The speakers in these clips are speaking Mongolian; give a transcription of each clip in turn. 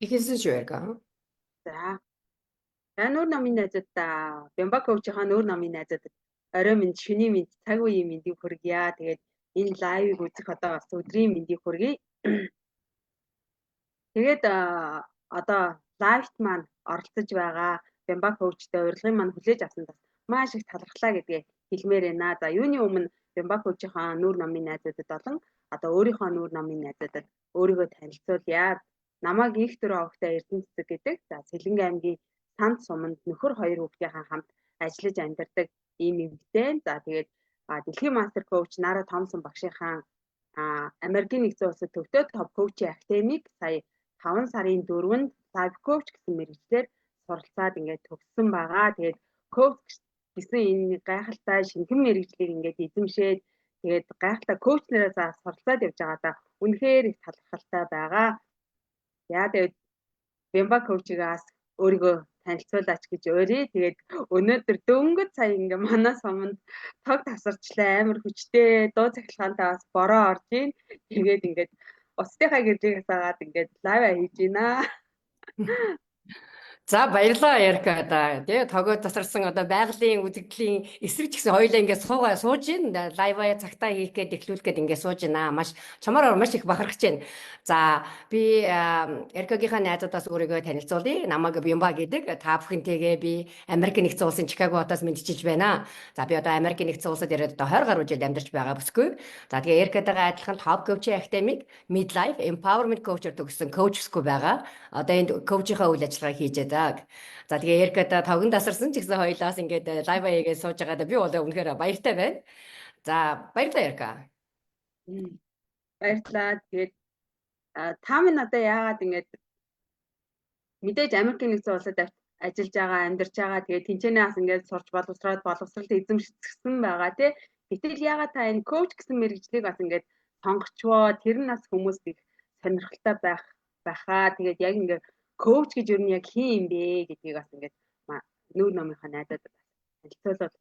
Их хэлсэн шүү яг. За. За нүүр намын найзуудаа Бямба коучийнхаа нүүр намын найзуудад орой минь, шөнийн минь, цаг үеийн мэндийг хүргье. Тэгээд энэ лайвыг үзэх одоо бас өдрийн мэндийг хүргэе. Тэгээд одоо лайвт маань оролцож байгаа Бямба коучтой урилгын маань хүлээж авсан бас маш их талархлаа гэдгээ хэлмээр байна. За юуны өмнө Бямба коучийнхаа нүүр намын найзуудад болон одоо өөрийнхөө нүүр намын найзуудад өөрийгөө танилцуулъя. Намайг их дөрөв овогтой Эрдэнэ цэцэг гэдэг. За Сэлэнгэ аймгийн Санд суманд нөхөр хоёр хүүхдийнхээ хамт ажиллаж амьдардаг ийм эмэгтэй. За тэгээд дэлхийн мастер коуч Нара Томсон багшийнхаа Америкийн нэгдсэн улсад төвтэй топ коучийн академик сая 5 сарын 4-нд лайф коуч гэсэн мэргэжлэр суралцаад ингээд төгссөн байгаа. Тэгээд коуч гэсэн энэ гайхалтай шинэхэн мэргэжлийг ингээд эзэмшээд тэгээд гайхалтай коуч нараа за суралцаад явж байгаадаа үнэхээр их талархалтай байгаа. Яа тэгээд Бямба коучигаас өөрийгөө танилцуулаач гэж өөрий. Тэгээд өнөөдөр дөнгөж сая ингээ манай суманд тог тасарчлаа амар хүчтэй дуу цахилгаантай бас бороо орж ийн. Тэгээд ингээд устдынхаа гэрлээс агаад ингээд лайв хийж байна. За баярлалаа Ярка да тий тогоо засарсан одоо байгалийн үзэгдлийн эсрэг ч гэсэн хоёулаа ингээд сууж ийн лайваа цагтаа хийх гээд эхлүүлэх гээд ингээд сууж байна. Маш чамаараа маш их бахархаж байна. За би Яркагийнхаа найзуудаас өөрийгөө танилцуулъя. Намайг Бямба гэдэг. Та бүхэнтэйгээ би Америк нэгдсэн улсын Чикаго хотоос мэдчилж байна. За би одоо Америк нэгдсэн улсад ирээд одоо 20 гаруй жил амьдарч байгаа бүсгүй. За тэгээ Яркатайгаа адилхан топ коучийн академик Midlife Empowerment Coach-ор төгссөн коуч бүсгүй байгаа. Одоо энд коучийнхаа үйл ажиллагааг хийж байгаа. За тэгээ Эрката тогон тасарсан ч гэсэн хоёлаас ингээд лайв аягаа сууж байгаадаа би бол үнэхээр баяртай байна. За баярлалаа Эрка. Баярлалаа. Тэгээд та минь одоо яагаад ингээд мэдээж Америкийн нэгдсэн улсад ажиллаж байгаа, амьдарч байгаа. Тэгээд тэнцэнээс ингээд сурч боловсроод боловсралд эзэмшсэн байгаа тий. Гэтэл яагаад та энэ коуч гэсэн мэргэжлийг бас ингээд сонгочвоо тэр нь бас хүмүүст их сонирхолтой байхаа. Тэгээд яг ингээд коуч гэж юу нь яг хин юм бэ гэдгийг бас ингээд нүүр номынхаа найзуудад танилцуулаад.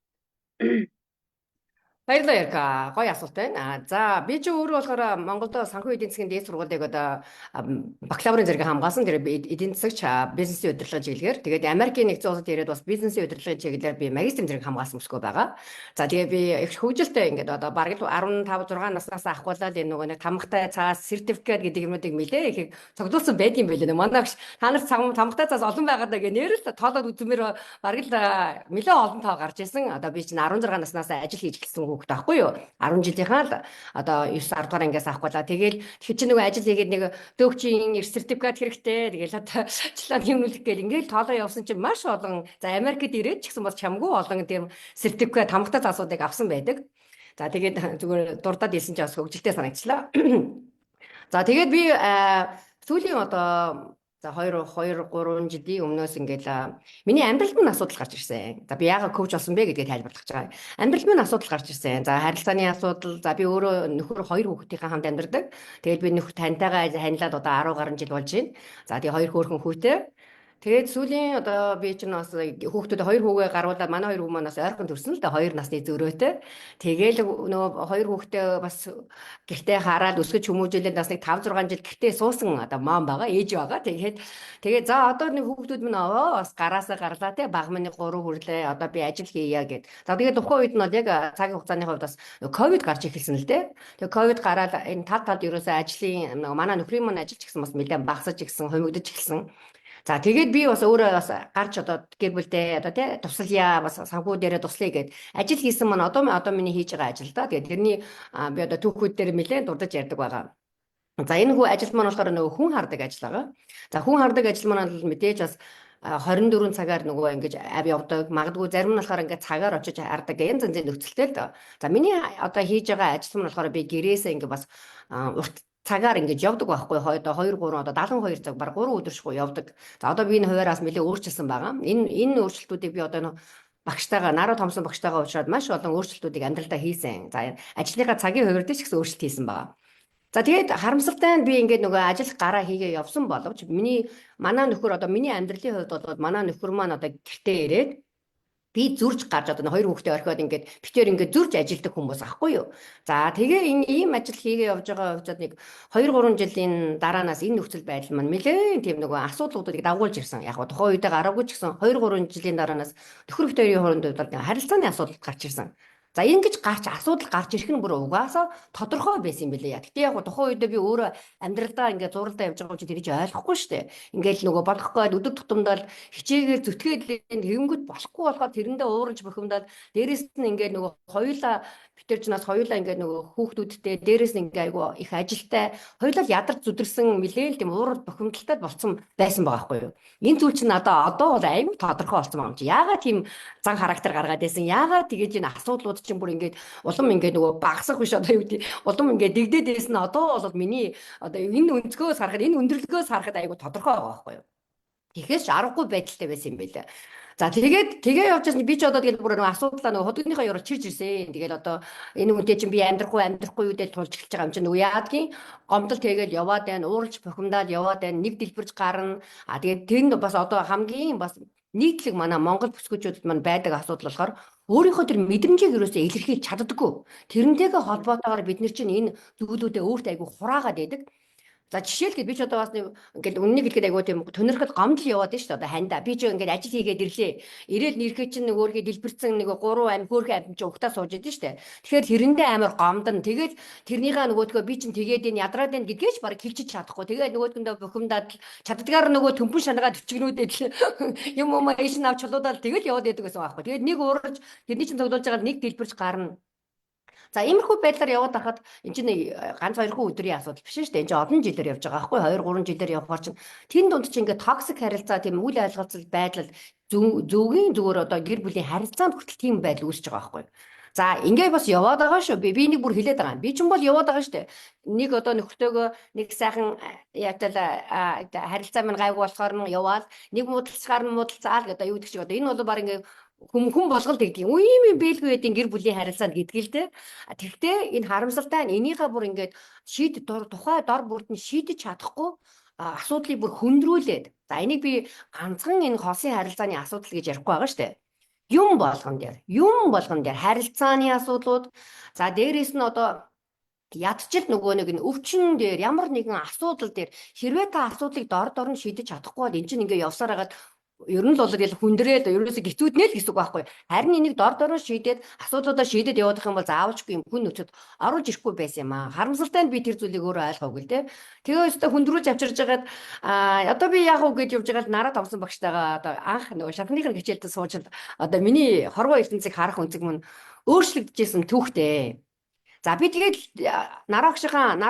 Баярлалаа Ярка. Гоё асуулт байна. За би ч өөрөө болохоор Монголд санхүү эдийн засгийн дээд сургуулийг одоо бакалаврын зэрэг хамгаалсан. Тэр эдийн засагч бизнесийн удирдлагын чиглэлээр. Тэгээд Америкийн нэгдсэн улсад ирээд бас бизнесийн удирдлагын чиглэлээр би магистрийн зэрэг хамгаалсан бүсгүй байгаа. За тэгээд би их хөгжилтэй ингээд одоо бараг 15 6 наснаас ахгуулаад энэ нөгөө нэг тамгатай цаас сертификат гэдэг юмнуудыг нэлээ их цогцолсон байдгийн байлээ. Манай багш та нарт тамгатай цаас олон байгаад байгаа нэрэл тоолоод үзмээр бараг л нэлээ олон тоо гарч исэн. Одоо би чинь 16 наснаас ажил хийж эхэлсэн хүүхэд байхгүй юу? 10 жилийнхаа л одоо 9 10 дугаар ангиас авахгүйла. Тэгээл тэгэхээр чи нөгөө ажил хийгээд нэг дөөкчийн сертификат хэрэгтэй. Тэгээл одоо члан хэмнүүлэх гээл ингээл тоолоо явсан чинь маш олон за Америкт ирээд ч гэсэн бас чамгүй олон тийм сертификат тамгатай заасуудыг авсан байдаг. За тэгээд зүгээр дурдаад хэлсэн чинь бас хөгжилтэй санагчлаа. За тэгээд би сүүлийн одоо за 2 3 жилийн өмнөөс ингээд миний амьдралд минь асуудал гарч ирсэн. За би яагаад коуч болсон бэ гэдгийг тайлбарлах гэж байгаа. Амьдралд минь асуудал гарч ирсэн. За харилцааны асуудал. За би өөрөө нөхөр 2 хүүхдийнхээ хамт амьдардаг. Тэгээд би нөхөр танитайгаа танилаад одоо 10 гаруй жил болж байна. За тэгээд 2 хөөрхөн хүүтэй. Тэгээд сүүлийн одоо би чинь бас хүүхдүүд 2 хүүгээ гаргуулад манай 2 хүү маань бас ойрхон төрсөн л да 2 насны зөрөөтэй. Тэгээл нөгөө 2 хүүхдээ бас гэртээ хараад өсгөж хүмүүжүүлээд бас нэг 5 6 жил гэртээ суусан одоо мам байгаа, ээж байгаа. Тэгээд за одоо нэг хүүхдүүд минь бас гараасаа гарлаа те баг минь 3 хүрлээ. Одоо би ажил хийя гэд. За тэгээд тухайн үед нь бол яг цагийн хугацааны хувьд бас ковид гарч ирсэн л дээ. Тэгээд ковид гараад энэ талд ерөөсөө ажлын манай нөхрийн маань ажил ч гэсэн бас нэлээд багасж ирсэн, хумигдож ирсэн. За тэгээд би бас өөрөө бас гарч одоо гэр бүлдээ одоо тий тусалъя бас санхүү дээрээ туслая гэд ажил хийсэн маань одоо миний хийж байгаа ажил да. Тэгээд тэрний би одоо түүхүүд дээр нэлээд дурдж ярьдаг байгаа. За энэ ажил маань болохоор нөгөө хүн хардаг ажил байгаа. За хүн хардаг ажил маань бол мэдээж бас 24 цагаар нөгөө ингэж явдаг. Магадгүй зарим нь болохоор ингээд цагаар очиж хардаг янз янзын нөхцөлтэй л доо. За миний одоо хийж байгаа ажил маань болохоор би гэрээсээ ингээд бас урт цагаар ингэж явдаг байхгүй одоо 2 3 одоо 72 цаг баг 3 өдөр шгүй явдаг. За одоо би энэ хуваараас нэлээд өөрчилсөн байгаа. Энэ өөрчлөлтүүдийг би одоо багштайгаа Нара Томсон багштайгаа уулзаад маш олон өөрчлөлтүүдийг амьдралдаа хийсэн. За ажлынхаа цагийн хувьд ч гэсэн өөрчлөлт хийсэн байгаа. За тэгээд харамсалтай нь би ингээд нөгөө ажил гараа хийгээ явсан боловч манай нөхөр одоо миний амьдралын хувьд бол манай нөхөр маань одоо гэртээ ирээд би зурж гарч одоо хоёр хүүхдээ орхиод ингээд битээр ингээд зурж ажилдаг хүмүүс ахгүй юу. За тэгээ энэ ийм ажил хийгээ явж байгаа хувьд нэг 2 3 жилийн дараанаас энэ нөхцөл байдал маань нэлээд тийм нөгөө асуудлуудыг дагуулж ирсэн. Яг гоо тухайн үедээ гараагүй ч гэсэн 2 3 жилийн дараанаас нөхөр бүтэөрийн хооронд харилцааны асуудал гарч ирсэн. За ингэж асуудал гарч ирэх нь бүр угаасаа тодорхой байсан юм билээ. Гэтэ яг тухайн үедээ би өөрөө амьдралдаа ингээд зурлаа явж байгаа учраас тэрийг ойлгохгүй шүү дээ. Ингээл нөгөө болохгүй өдөр тутамдаа хичээгээр зүтгээд тэгэнгүүт болохгүй болохоор тэрэндээ уурж бухимдаад дээрэс нь ингээд нөгөө хоёулаа битэрч нас хоёулаа ингээд нөгөө хүүхдүүдтэй дээрэс нь ингээд айгу их ажилтай хоёулаа ядарч зүдэрсэн мэлээл тийм уурж бухимдалтай болсон байсан байгаа байхгүй юу. Энэ зүйл чинь одоо бол айгүй тодорхой болсон байгаа юм чи. Яагаад тийм зан характер гаргаад байсан? Яагаад тэгэж энэ асуудлууд чинь бүр ингээд улам ингээд нөгөө багасах биш одоо юу гэдэг улам ингээд дэгдээд байсан нь одоо бол миний одоо энэ өнцгөөс харахад энэ өндөрлгөөс харахад айгүй тодорхой байгаа байхгүй юу. Тэгэхээс аргагүй байдалтай байсан юм байлаа. За тэгээ явж байгаа би ч одоо тэгэл бүр нэг асуудлаа нөгөө хөдөлгөөнийхөө yorоо чирж ирсэн. Тэгэл одоо энэ үнтэй чинь би амьдрахгүй юу гэж тулж эхэлж байгаа юм чинь нөгөө яадгийн гомдол тэгэл яваад байна, уурж бухимдаад яваад байна, нэг дэлбэрж гарна. Тэгээд тэнд бас одоо хамгийн бас нийтлэг манай Монгол бүсгүүчүүдэд маань байдаг асуудал болохоор өөрийнхөө тэр мэдрэмжийг юусоо илэрхийлж чаддаггүй. Тэрнтэйгээ холбоотойгоор бид нар чинь энэ зүйлүүдэд өөртөө айгүй хураагаад байдаг. За жишээлбэл би ч одоо бас нэг ингээд үннийг хэлгээд айгуу тийм төнөрхөд гомдол яваад шүү дээ одоо ханда би ч ингээд ажил хийгээд ирлээ. Ирээл нэрхээ чинь нөгөөрхий дэлбэрсэн нэг 3 амь хөөрхөн амь чинь угтаа сууж идэв шүү дээ. Тэгэхээр тэрэндээ амар гомдон. Тэгээд тэрнийхээ нөгөөдгөө би чинь тэгээд энэ ядраад байна гэдгээч баг хэлчих чадахгүй. Тэгээд нөгөөдгөндөө бухимдаад чаддгаар нөгөө төмпөн шанагаад өчгнүүдэд юм эйш навч чулуудаад тэгэл яваад байдаг гэсэн байхгүй. Тэгээд нэг уурж тэрний чинь тоглож байгаа нэг дэлбэрч гарна. За иймэрхүү байдлаар яваад байхад энэ чинь ганц хоёр хүн өдрийн асуудал биш шүү дээ. Энэ чинь олон жилээр явж байгаа байхгүй 2 3 жилээр явахаар чинь тэн дунд чинь ингээд токсик харилцаа тийм үйл ойлголцол байдал зөвгийн зүгээр одоо гэр бүлийн харилцаанд хүртэл тийм байдал үүсэж байгаа байхгүй. За ингээд бас яваад байгаа шүү. Би нэг бүр хэлээд байгаа юм. Би ч юм бол яваад байгаа шүү дээ. Нэг одоо нөхөртөөгөө нэг сайхан ятала харилцаа минь гайгүй болохоор нь яваад нэг муудалцгаар нь муудалцаал гэдэг юу гэдэг чиг одоо энэ бол баг ингээд хүн болгол тэгдэг. Үеийн бэлгүй байдгийн гэр бүлийн харилцаанд гэдэг л дээ. Тэгтээ энэ харамсалтай нь энийхээ бүр ингээд тухай дор бүрд нь шийдэж чадахгүй асуудлыг бүр хөндрүүлээд. За энийг би ганцхан энэ хосын харилцааны асуудал гэж ярихгүй байгаа шүү дээ. Юм болгон дээр харилцааны асуудлууд. За дээрээс нь одоо ядчил нөгөө нэг өвчин дээр ямар нэгэн асуудал дээр хэрвээ та асуудлыг дор нь шийдэж чадахгүй бол эн чинь ингээд явсаар хагаад ер нь л бол хүндрээд ерөөсө гитүүднэ л гэсэн үг байхгүй. Харин энийг дор шийдээд асуудлуудаа шийдээд явах юм бол заавчгүй юм хүн нөхцөд оруулж ирэхгүй байсан юм аа. Харамсалтай нь би тэр зүйлийг өөрөө ойлгоогүй л дээ. Тэгээ өстө хүндрүүлж авчирж байгаад одоо би яах вэ гэж явж байгаа л нараад авсан багштайгаа одоо анх нөгөө шатныхын хичээлдээ сууж одоо миний хорвоо ертөнцийг харах өнцөг мань өөрчлөгдөжсэн түүхтэй. За би тэгээд нараад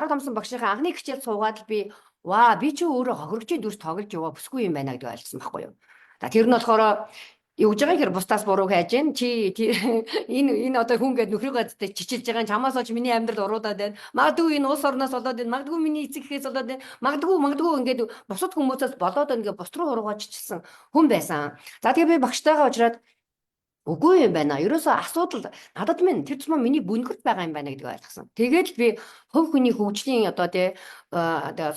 авсан багшийнхаа анхны хичээл суугаад би би ч өөрөө хохирогчийн дүрс тоглож яваа бүсгүй юм байна гэдэг ойлгосон байхгүй юу. За тэр нь болохоор юу гэж байгаа хэрэг бусдаас буруу хайж гэн чи энэ одоо хүн гээд нөхрийгөө чичилж байгаа чамаас олж миний амьдрал уруудаад байна. Магадгүй энэ улс орноос болоод байна. Магадгүй миний эцэг эхээс болоод байна. Магадгүй ингээд бусад хүмүүсээс болоод ингээд бус руу хуруугаад чичилсэн хүн байсан. За тэгээ би багштайгаа уулзраад үгүй юм байна. Ерөөсөө асуудал надад минь тэр цэцмаа миний бүнгэрт байгаа юм байна гэдгийг ойлгосон. Тэгээд би хувь хүний хөгжлийн одоо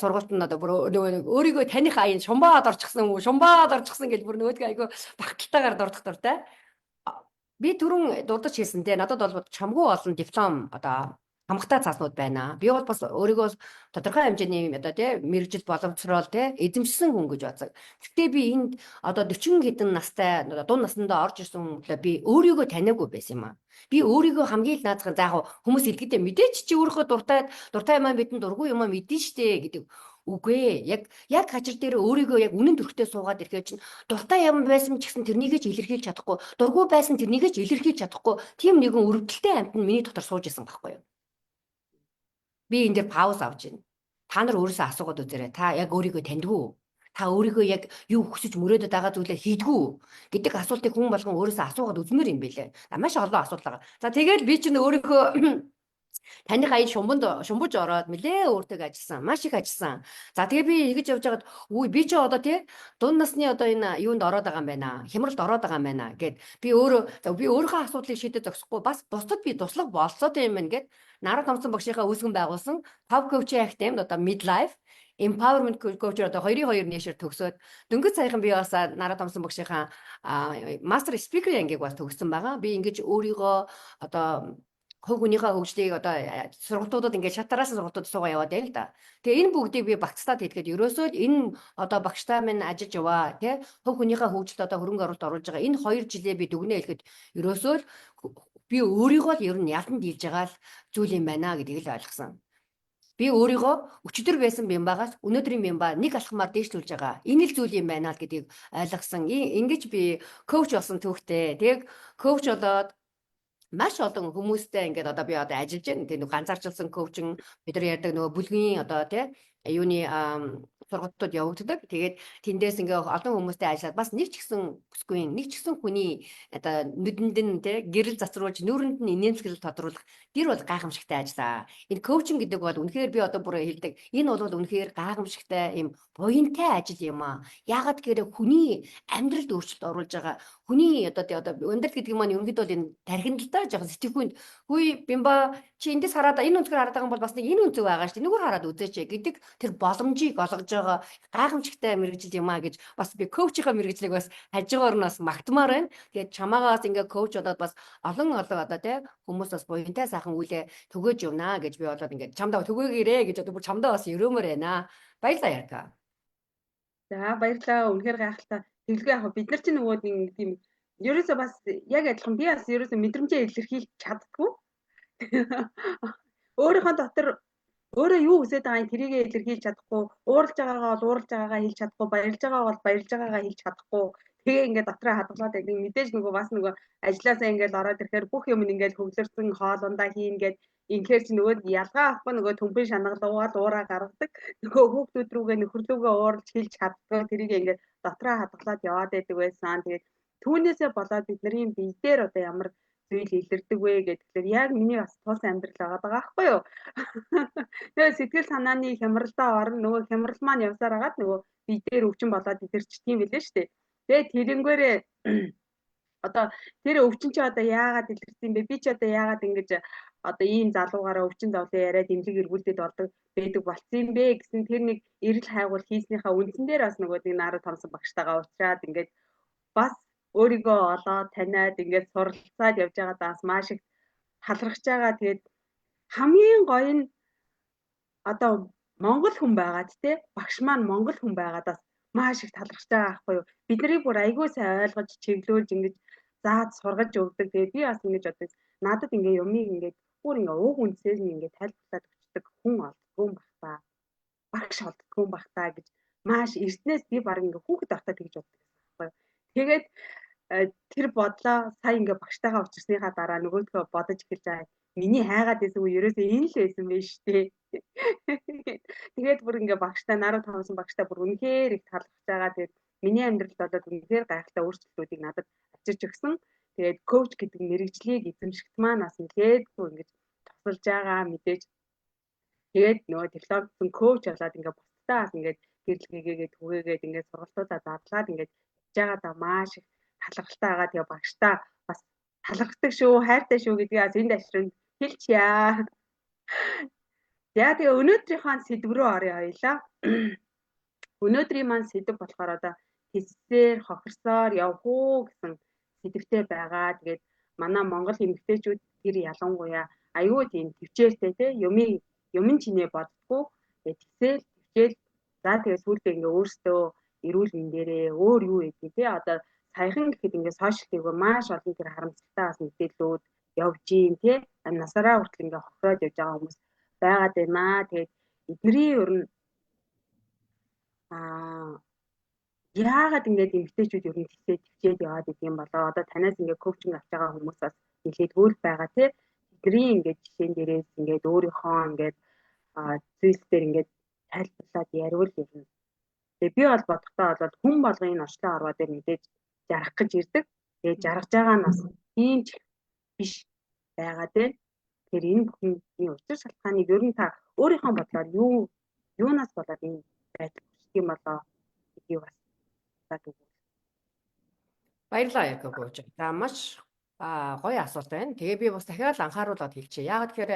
сургуультанд одоо бүр өөрийгөө таних аян шумбаад орчихсан гэж бүр нөгөөдгөө айгүй багталтайгаар дурдах дуртай. Би түрүүн дурдж хэлсэн те надад бол чамгүй олон диплом одоо хамгатай цааснууд байна. Би бол бас өөрийгөө тодорхой хэмжээний одоо мэрэгжил боловсрол эзэмшсэн хүн гэж бодсон. Гэхдээ би энд одоо 40 хэдэн настай дунд насндаа орж ирсэн хүмүүс би өөрийгөө таниагүй байсан юм аа. Би өөрийгөө хамгийн л наазах заах хүмүүс илгээдэ мэдээч чи өөрийнхөө дуртай юм бидэнд дургүй юм мэдэн штэ гэдэг. Үгүй ээ. Яг хажир дээр өөрийгөө яг үнэн төрхтэй суугаад ирэхэд чинь дуртай юм байсан ч гэсэн тэрнийгээ ч илэрхийлж чадахгүй, дургүй байсан тэрнийгээ ч илэрхийлж чадахгүй тийм нэгэн өрөвдөлтэй амьтан миний дотор сууж исэн байхгүй юу? Би энэ дээр пауз авч байна. Та нар өөрөөсөө асуугаад үзээрэй. Та яг өөрийгөө таньдгүй. Та өөрийгөө яг юу хүсэж мөрөөдөд байгаа зүйлээ хийдгүү гэдэг асуултыг хүн болгон өөрөөсөө асуугаад үзмээр юм билээ. Маш олон асуудал байгаа. За тэгээд би чинь өөрийнхөө Таних аян шумбаж ороод нэлээ өөртөө ажилласан. Маш их ажилласан. За тэгээ би ингэж явж байгаад үгүй би ч одоо тий дунд насны одоо энэ юунд ороод байгаа юм байна. Хямралд ороод байгаа юм байна гэд би өөрийнхөө асуудлыг шийдэж зогсохгүй бас бусдад би туслах болцоотой юм байна гэд Нара Томсон багшийнхаа үүсгэн байгуулсан Top Coaching Academy одоо Midlife Empowerment Coach одоо 2-2 нийшээр төгсөөд дөнгөж саяхан би бас Нара Томсон багшийнхаа Master Speaker ангиг бас төгссөн байгаа. Би ингэж өөрийгөө одоо хувь хүнийхээ хөгжлийг одоо сургалтуудад ингээд шатараас сургалтууд суугаа яваад байна л да. Тэгээ энэ бүгдийг би багцлаад хэлгээд ерөөсөө энэ одоо багштай минь ажиллаж яваа тий хувь хүнийхээ хөгжилд одоо хөрөнгө оруулалт оруулж байгаа энэ 2 жилээ би дүгнээ хэлэхэд ерөөсөө би өөрийгөө л ер нь ялтанд дийлж байгаа л зүйл юм байна гэдгийг л ойлгосон. Би өөрийгөө өчигдөр байсан юм байгаас өнөөдрийн юм ба нэг алхмаар дээшлүүлж байгаа. Энэ л зүйл юм байна л гэдгийг ойлгосон. Ингэж би коуч болсон түүхтэй. Тэг коуч болоод маш олон хүмүүстэй ингээд одоо би одоо ажиллаж байна. Тэгээ нэг ганцаарчилсан коучинг бид нар ярьдаг нөгөө бүлгийн одоо тий юуны сургалтууд явагддаг. Тэгээд тэндээс ингээ олон хүмүүстэй ажиллаад бас нэг ч гэсэн бүсгүй нэг ч гэсэн хүний одоо нүдэнд нь тий гэрэл засруулж нүүрэнд нь инээмсэглэл тодруулах тэр бол гайхамшигтай ажиллаа. Энэ коучинг гэдэг бол үнэхээр би одоо бүр хэлдэг. Энэ бол үнэхээр гайхамшигтай юм буянтай ажил юм аа. Яагаад гэхээр хүний амьдралд өөрчлөлт оруулж байгаа. Хүний одоо амьдрал гэдэг маань ерөнхийдөө бол энэ тархиндалтай жоохон сэтгүүнд хүй бимба чи эндээс хараад энэ өнцгөр хараад байгаа юм бол бас нэг энэ өнцөг байгаа шүү дээ. Нүгээр хараад үзээч гэдэг тэр боломжийг олгож байгаа гайхамшигтай мэрэгжил юм аа гэж бас би коучийнхаа мэрэгжлийг бас хажуугаар нь бас магтмаар байна. Тэгээд чамаагаас ингээ коуч болоод бас олон одоо тий хүмүүс бас буянтай сайхан үлээ төгөөж явнаа гэж би болоод ингээ чамдаа төгөөгээрээ гэж одоо бүр чамдаа бас өрөмөр байна. Баярлалаа Ярка. За баярлалаа. Үнэхээр гайхалтай. Тэглгүй яг бид нар чинь нөгөө нэг тийм ерөөсөө бас яг адилхан би бас ерөөсөө мэдрэмжээ илэрхийлж чаддгүй. Өөрийнхөө дотор өөрөө юу хүсэж байгааг тэрийгэ илэрхийлж чадахгүй, ууралж байгаагаа бол ууралж байгаагаа хэлж чадахгүй, баярлж байгаагаа бол баярлж байгаагаа хэлж чадахгүй. Тэгээ ингээд дотроо хадгалаад байдаг. Мэдээж нөгөө бас нөгөө ажилласаа ингээд ороод ирэхээр бүх юм ингээд хөвлөрсөн хоолундаа хийн гээд инхээр чи нөгөө ялгаа авахгүй нөгөө төмпийн шаналгуугаад уураа гаргадаг. Нөгөө хүүхдүүд рүүгээ нөхөрлөөгөө ууралж хэлж чаддгүй тэрийг ингээд дотроо хадгалаад яваад байдаг байсан. Тэгээд түүнээсээ болоод бидний бие дээр одоо ямар зүйл илэрдэг вэ гэхээр яг миний бас тус амьдрал байгаа байхгүй юу. Тэгээ сэтгэл санааны хямралдаа орно нөгөө хямрал маань явсаар хагаад нөгөө бие дээр өвчин болоод идэрчдэг юм билээ шүү дээ. Тэгээ тэрнгээрээ одоо тэр өвчин чи одоо яагаад илэрсэн бэ? Би ч одоо яагаад ингэж одоо ийм залуугаараа өвчин зовлон яриад имлэг эргүүлдэд болдог байдаг болсон юм бэ гэсэн тэр нэг эрэл хайгуул хийснийхаа үндсэн дээр бас нөгөө нэг Нара Томсон багштайгаа уулзаад ингээд бас өөрийгөө олоод таниад ингээд суралцаад явж байгаадаас маш их талархаж байгаа. Тэгээд хамгийн гоё нь одоо Монгол хүн байгаад те багш маань Монгол хүн байгаадаас маш их талархаж байгаа байхгүй юу. Бид нарыг бүр айгүй сайн ойлгож чиглүүлж ингэж заад сургаж өгдөг. Тэгээд би бас ингэж одоо надад ингээ юмыг ингээд бүр ингээ уг үнсээр нь ингээ тайлбарлаад өгчдөг хүн олдгүй юм бах та. Багш олдгүй юм бах та гэж маш эртнээс би баг ингээ хүүхэд автаа тэгж боддог байхгүй юу. Тэгээд тэр бодлоо сая ингээ багштайгаа уулзсныхаа дараа нөгөөдгөө бодож эхэлж байгаа. Миний хайгаад байсан үе ерөөсөө энэ л байсан байж тээ. Тэгээд бүр ингээ багштай Нара Томсон багштай бүр үнэхээр их талархаж байгаа. Тэгээд миний амьдралд болоод үнэхээр гайхалтай өөрчлөлтүүдийг надад авчирч өгсөн. Тэгээд коуч гэдэг мэрэгжлийг эзэмшигт маань бас нэлээдгүй ингэж тусалж байгаа мэдээж. Тэгээд нөгөө технологийн коуч болоод ингээ бусдаа бас ингээд гэрлэгээгээд түгээгээд ингээд сургалтуудаа задлаад ингээд хийж байгаа да маш их талархалтай байгаа. Тэгээ багштай бас талархдаг шүү, хайртай шүү гэдгийг бас энд ашрын хэлчихье. За тэгээ өнөөдрийнхөө сэдв рүү оръё хоёлаа. Өнөөдрийн маань сэдв болохоор одоо тэсээр хохирсоор явах уу гэсэн сэдвтэй байгаа. Тэгээд манай Монгол эмэгтэйчүүд тэр ялангуяа аюу тийм төвчээртэй те юм чинээ боддгоо. Тэгээд тэсээр төвчээл за тэгээ сүүлдээ ингээ өөртөө эрүүл мэндээрээ өөр юу гэдэг те одоо саяхан гэхэд ингээ сошиал дээр маш олон тэр харамсалтай бас мэдээллүүд явж гин те насаараа хүртэл ингээ хохироод явж байгаа хүмүүс байгаад байна. Тэгээд эдний ер нь яагаад ингээд эмэгтэйчүүд ер нь төвчээд яваад идэг юм болоо. Одоо танаас ингээ коучинг авч байгаа хүмүүс бас нэлээд хөөл байгаа те. Эдний ингээд жишээн дээрээс ингээд өөрийнхөө ингээд зүйлс дээр ингээд тайлбарлаад яриул юм. Тэгээ би бол бодохдоо бол хүн болгон энэ орчлон орвоо дээр мэдээж жарах гэж ирдэг. Тэгээ жаргаж байгаа нь бас тийм ч биш байгаа те. Тэгэхээр энэ бүхний учир шалтгааныг ер нь та өөрийнхөө бодлоор юунаас болоод энэ байдал үүсэх юм болоо гэдгийг бас надад өгвөл. Баярлалаа яг гооч. За маш гоё асуулт байна. Тэгээ би бас дахиад анхааруулад хэлчихье. Яагаад тэгэхээр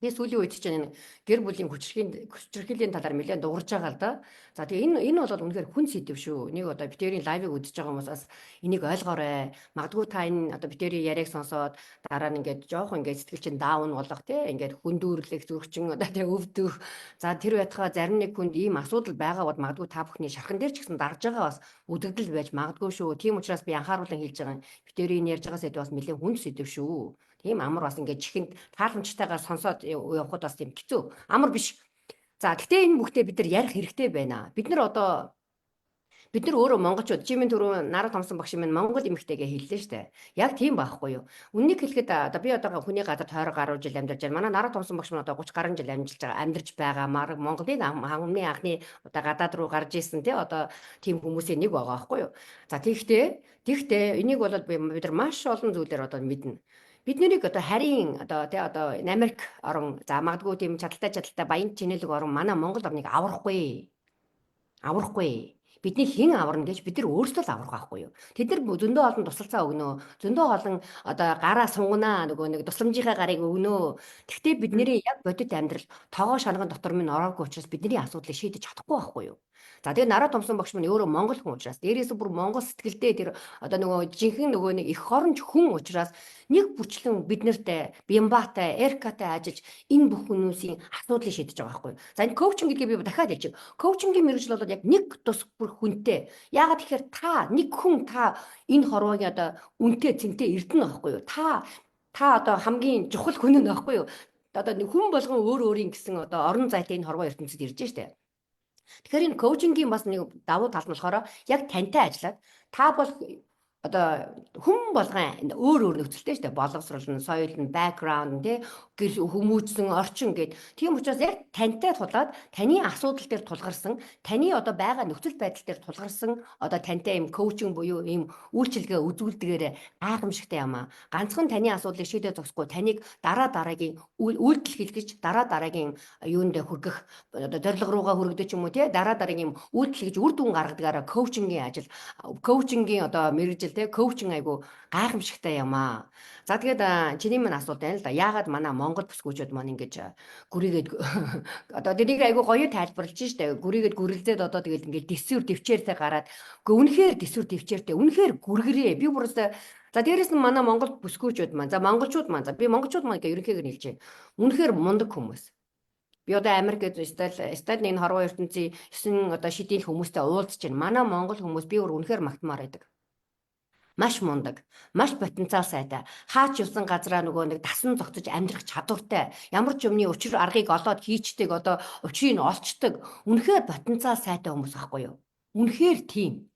би сүүлийн үед чинь гэр бүлийн хүчирхийллийн талаар нэлээд дуурж байгаа л да. За тэгээ энэ бол үнэхээр хүн сэдв шүү. Нэг одоо битэрийн лайвыг үзэж байгаа хүмүүсээс энийг ойлгоорой. Магадгүй та энэ одоо битэрийн яриаг сонсоод дараа нь ингээд жоохон ингээд сэтгэл чинь даун болох тий ингээд хүндүүрлэх зүрхчин одоо тий өвдөх. За тэр байтугай зарим нэг хүнд ийм асуудал байгаа бол магадгүй та бүхний шархан дээр ч гэсэн дарж байгаа бас үдэгдэл байж магадгүй шүү. Тийм учраас би анхааруулan хэлж байгаа юм. Битэрийн ярьж байгаа сэдв бас нэлээд хүн сэдв шүү. Тийм амар бас ингээд чихэнд тааламжтайгаар сонсоод явхад бас тийм хэцүү. Амар биш. За гэхдээ энэ бүхтээ бид нар ярих хэрэгтэй байна. Бид нар өөрөө монголчууд чи минь түрүү Нараа Томсон багш минь монгол эмэгтэйгээ хэллээ штэ. Яг тийм байхгүй юу? Үннийг хэлэхэд одоо би одоо хүний гадаад 20 гаруй жил амьдарч байна. Манай Нараа Томсон багш минь одоо 30 гаруй жил амьдарч байгаа. Монголын хамгийн анхны одоо гадаад руу гарч исэн тий одоо тийм хүмүүсийн нэг байгаа байхгүй юу? За тэгтээ энийг бол бид нар маш олон зүйлээр одоо мэднэ. Бид нарыг одоо харийн одоо Америк орн за магадгүй тийм чадaltaй баян чинэлэг орн манай Монгол орныг аврахгүй. Бидний хэн аварна гэж бид нар өөрсдөө л аврах байхгүй юу. Тэд нар зөндөө олон тусалцаа өгнө. Зөндөө олон одоо гараа сунгана нөгөө нэг тусламжийнхаа гарыг өгнө. Гэхдээ бидний яг бодит амьдрал тоогоо шанган дотор минь ороогүй учраас бидний асуудлыг шийдэж чадахгүй байхгүй юу. За тэгээ Нараа Томсон багш минь өөрөө монгол хүн учраас дээрээс бүр монгол сэтгэлдээ тэр одоо нөгөө жинхэнэ нөгөө нэг их хоронч хүн учраас нэг бүчлэн бид нартай Бямбатай, Эркатай ажиллаж энэ бүх хүмүүсийн асуудлыг шийдэж байгаа байхгүй юу. За энэ коучинг гэдгийг би дахиад хэлчих. Коучингийн мэргэжил бол яг нэг тус бүр хүнтэй. Яагаад тэгэхээр нэг хүн энэ хорвоогийн одоо үнтэй цэнтэй эрдэнэ байхгүй юу. Та одоо хамгийн чухал хүн нь байхгүй юу. Одоо хүн болгон өөрийн гэсэн одоо орон зайтай энэ хорвоо ертөнцид ирж штэ. Тэгэхээр энэ коучингийн бас нэг давуу тал нь болохоор яг тантай ажиллаад та бол одоо хүн болгон өөр нөхцөлтэй шүү дээ. Боловсрол нь, соёл нь, бэкграунд нь тий хүмүүжсэн орчин гэд. Тийм учраас яг тантай тулаад таны асуудал дээр тулгарсан, таны одоо байгаа нөхцөл байдал дээр тулгарсан одоо тантай юм коучинг буюу ийм үйлчилгээ үзүүлдгээр гайхамшигтай юм аа. Ганцхан таны асуудлыг шийдэж зогсохгүй таныг дараагийн үйлдэл хийлгэж дараагийн юунд хүргэх одоо зорилго руугаа хүргэж юм уу тий дараагийн юм үйлдэл хийж үр дүн гаргадагаараа коучингийн ажил, коучингийн одоо мэргэжил коучинг айгу гайхамшигтай юм аа. За тэгээд чиний минь асуулт байна л да. Яагаад манай монгол бүсгүүчүүд маань ингэж гүрийгээд одоо тэрийг айгу гоё тайлбарлаж штэ. Гүрийгээд гүрэлзээд одоо тэгээд ингээд дэвсүр дэвчээртэй гараад үнэхээр дэвсүр дэвчээртэй үнэхээр гүргэрээ. Би бүрээс за дээрэс нь манай монгол бүсгүүчүүд маань за монголчууд маань за би монголчууд маань гэх ерөнхийгээр хэлж байна. Үнэхээр мундаг хүмүүс. Би одоо Америкт стал энэ хорвоо ертөнцийн 9 одоо шидийн хүмүүстэй уулзж байна. Манай монгол хүмүүс би бүр үнэхээр магтмаар байдаг. Маш мундаг, маш потенциал сайтай. Хаач явсан газараа нөгөө нэг дасан зогцож амьдрах чадвартай. Ямар ч юмны учир аргыг олоод хийчдэг, одоо учрыг олцдог. Үнэхээр потенциал сайтай хүмүүс байхгүй юу? Үнэхээр тийм.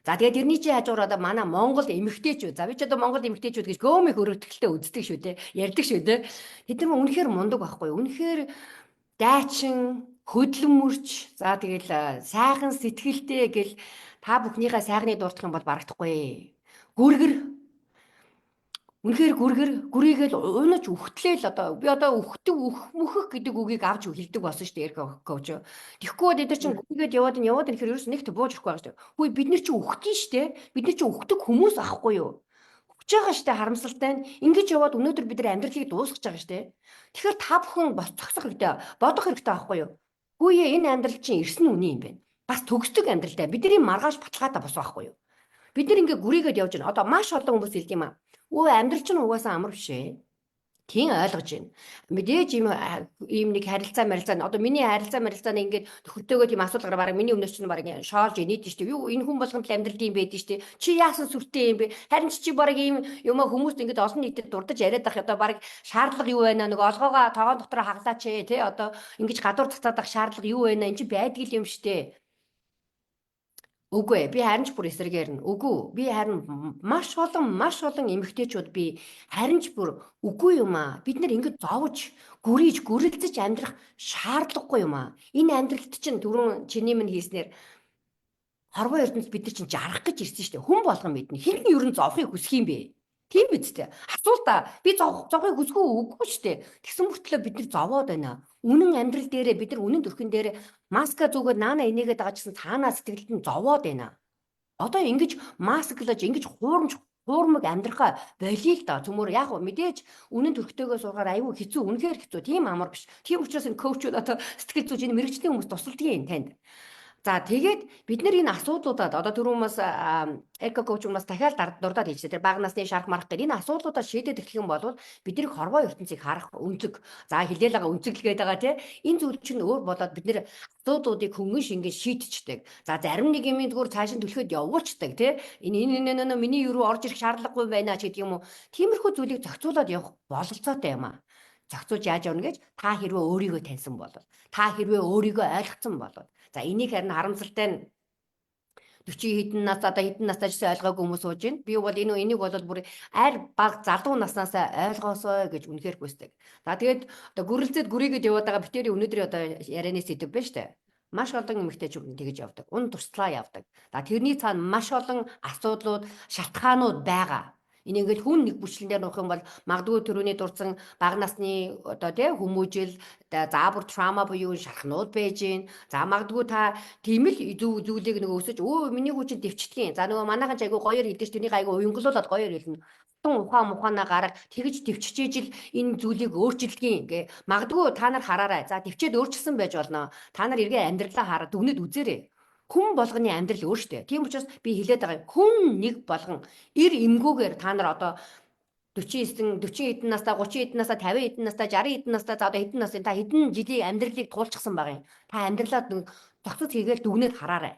За тэгээд тэрний чинь хажуугаар одоо манай монгол эмэгтэйчүүд. За би ч одоо монгол эмэгтэйчүүд гэж гөөмих өрөвдөлтөй үздэг шүү дээ. Ярьдаг шүү дээ. Тэд нар үнэхээр мундаг байхгүй юу? Үнэхээр дайчин, хөдөлмөрч, за тэгэл сайхан сэтгэлтэй гэл та бүхнийхээ сайхныг дурдах юм бол барагдахгүй. Гүргэр үнэхээр гүрийгээл унаж үхтлээл одоо би одоо үхэх гэдэг үгийг авч хэлдэг болсон шүү дээ Эрка коуч. Тэгэхгүй бид нар чинь гүрийгээд яваад тэгэхээр ерөөс нэгт бууж ирэхгүй байгаа шүү дээ. Хөөе бид нар чинь үхтий шүү дээ. Бид нар чинь үхдэг хүмүүс ахгүй юу? Үхэж байгаа шүү дээ харамсалтай нь. Ингэж яваад өнөөдөр бид нар амьдралыг дуусгаж байгаа шүү дээ. Тэгэхээр та бүхэн зогсох хэрэгтэй, бодох хэрэгтэй байхгүй юу? Хөөе энэ амьдрал чинь ирсэн үний юм байна. Бас төгсдөг амьдралтай. Бидний маргааш баталгаатай бос байхгүй юу? Бид нар ингээ гүрийгээд явж байна. Одоо маш олон хүмүүс хэлдэг юм аа. Амьдрал чинь угаасаа амар биш ээ. Тийм ойлгож байна. Мэдээж ийм нэг харилцаа одоо миний харилцааны ингээд төхөлтөөгөө тийм асуудал гараа миний өмнөөс чинь баг шоолж нийт шүү дээ. Юу энэ хүн болгонд л амьдрал тийм байдаг шүү дээ. Чи яасан сүртэй юм бэ? Харин чи баг ийм юм хүмүүст ингээд олон нийтэд дурдаж яриад ах одоо баг шаардлага юу байна? Нэг олгоогоо тоогон дотор хаглаач тий одоо ингэж гадуур цацаад ах шаардлага юу байна? Энд чи байдаг юм шүү дээ. Үгүй би харин ч бүр эсрэгээр нь үгүй би харин маш олон эмэгтэйчүүд би харин ч бүр үгүй юм аа бид нар ингэж зовж гүрэлзэж амьдрах шаардлагагүй юм аа энэ амьдралд чинь түрүүн чиний минь хийснээр хорвоо ертөнц бид нар чинь жарах гэж ирсэн шүү дээ хүн болгон мэднэ хэн ер нь зовхыг хүсэх юм бэ Тийм биз дээ. Асуултаа би зовхыг хүсгүй үгүй шүү дээ. Тэгсэн мөртлөө бид нар зовоод байна. Үнэн амьдрал дээрээ бид нар үнэн төрхөн дээрээ маска зүгээд наана энийгээд байгаа гэсэн цаанаа сэтгэлд нь зовоод байна. Одоо ингэж масклаж ингэж хуурмаг амьдрахаа болиё л да. Цөмөр яг мэдээж үнэн төрхтэйгөө суугаар аюу хэцүү, үнэхээр хэцүү. Тийм амар биш. Тийм учраас энэ коучуд одоо сэтгэл зүйч энэ мэрэгчлийн хүмүүс тусалдгийн танд. За тэгээд бид нар энэ асуудлуудад одоо түрүүмээс эко коучмаас дахиад дурдаад хэлжээ. Тэр бага насны шарх марх гэдэг энэ асуудлуудаа шийдээд эхлэх юм бол бидний хорвоо ертөнцийг харах өнцөг. За хэлээл байгаа өнцөглгээд байгаа тий. Энэ зүйл чинь өөр болоод бид нэр асуудлуудыг хөнгөн шингэн шийдчихдэг. За зарим нэг юм зүгээр цааш нь түлхээд явуулцдаг тий. Энэ миний юу орж ирэх шаардлагагүй байна ч гэдэг юм уу. Тиймэрхүү зүйлийг зохицуулаад явах бололцоотой юм аа. Зохицуулж яаж явна гэж та хэрвээ өөрийгөө таньсан бол та хэрвээ өөрийгөө ойлгоцсон бол за энийг харин харамсалтай нь 40 хэдэн нас одоо хэдэн настай ч ойлгоогүй хүмүүс сууж байна. Би бол энийг бол бүр аль баг залуу наснаас ойлгоосоо гэж үнэхээр хүсдэг. За тэгээд одоо гүрэлцэд гүрийгэд яваад байгаа битэрийн өнөөдрийн одоо ярианы сэдв байна шүү дээ. Маш олон эмэгтэйчүүд тэгэж явдаг. Үн туршлаа явдаг. За тэрний цаана маш олон асуудлууд, шалтгаанууд байгаа. Энэ ингээд хүн нэг бүчлэн дээр нуух юм бол магадгүй төрөний дурдсан бага насны одоо тий хүмүүжил заабар трама буюу шархнууд байж гин. За магадгүй та тийм л зүйлийг нөгөө өсөж миний хүчин дэвчдгийн. За нөгөө манайхан ч айгу гоёор хэлдэг ш тэрнийг айгу уянгуулаад гоёор хэлнэ. Ухаанаа гараад тэгж дэвччихэж ил энэ зүйлийг өөрчилдөгийн гэ магадгүй та нар хараарай. За дэвчээд өөрчилсөн байж болно. Та нар эргээ амьдралаа хараад дүгнэд үзээрэй. Хүн болгоны амьдрал өөр штэ. Тийм учраас би хэлээд байгаа хүн нэг болгон эр эмгүүгээр та нар одоо 40 хэдэн настай 30 хэдэн настай 50 хэдэн настай 60 хэдэн настай за одоо хэдэн настай та хэдэн жилийн амьдралыг туулчихсан байгаа юм. Та амьдралаа зохицож хийгээл дүгнээд хараарай.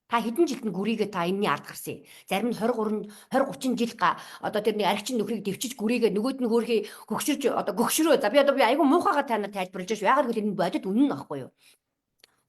Та хэдэн жилд нь гүрийгээ та энэний ард гарсан. Зарим нь 20 30 жил одоо тэр нэг аригчин нөхрийг дэвчиж гүрийгээ нөгөөд нь хөөрхий гөгшөрж одоо гөгшрөө. За би аягүй муухайгаар та нар тайлбарлаж ш. Яагаад гэвэл энэ бодит үнэн нөхгүй юу?